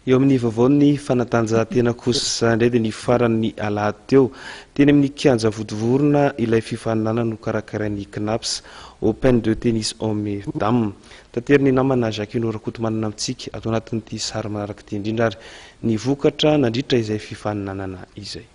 eo amin'ny vaovao fanatanjahantena kosa indray dia ny faran'ny alahady teo teny amin'ny kianja vodivorona ilay fifaninana no karakarain'ny Knaps Open de tennis homme dame tateriny namana Jacques Rakotomanana amintsika ato anatin'ity sary manaraka ity indrindra ary ny vokatra nandritra izay fifaninanana izay.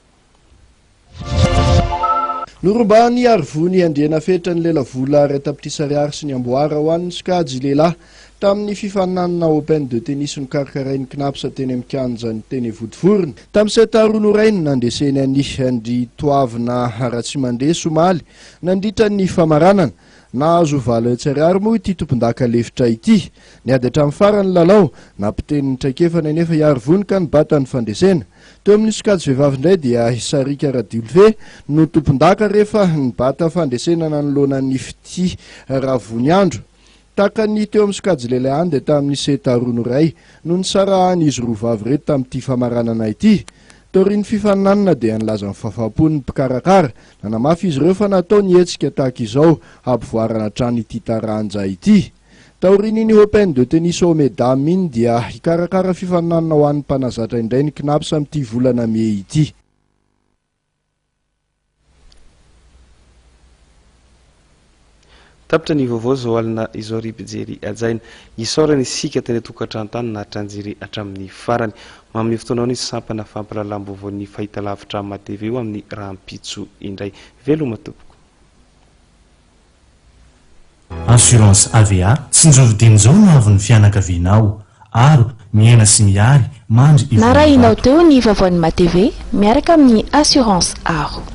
Norumbany arvony andriana fetra ny lelavola retapitrisariary sy ny amboara ho an'ny skajy lehilahy tamin'ny fifaninanana Open de tennis no karakarain'ny Knaps teny amin'ny kianja ny teny Vodivorona. Tamin'ny 7 norainy nandeseny Andry Toavina ratsy mandeha somaly nandritra ny famaranana. Nahazo valetsariary moa ity tompondaka lefitra ity. Niady hatramin'ny farany lalao nampiteniny traikefana nefa iarvony ka nibata ny fandesena. Teo amin'ny sokajy vehivavy indray dia Sarika Radilve no tompondaka rehefa nibata fandesena nanoloana ny fity Ravoniandro. Taka ny teo amin'ny sokajy lehilahy any dia tamin'ny 7 noray no nisarahany izy roa vavy reto tamin'ity famaranana ity. Taorian'ny fifaninanana dia nilaza ny fahafaham-pon'ny mpikarakara nanamafy izy ireo fa natao nietsika tahaka izao hampivoarana hatrany ity taranja ity. Taorian'ny Open de tennis homme dame iny dia hikarakara fifaninanana ho an'ny mpanazatra indray ny Knaps amin'ity volana Mey ity. Tapitra ny vaovao zao alina izao ripijery ajaina isaorany isika teny tokantrano na hatranjery hatramin'ny farany mamin'ny fotoanao ny sampana fampalalam-bovoan'ny fahitalavitra amin'ny TV eo amin'ny rahampitso indray veloma tompoko. Assurance AVA tsinjovidiny zao no avy ny fianakavianao aro miaina sy miary mandry narahinao teo ny vaovany ma TV miaraka amin'ny assurance aro.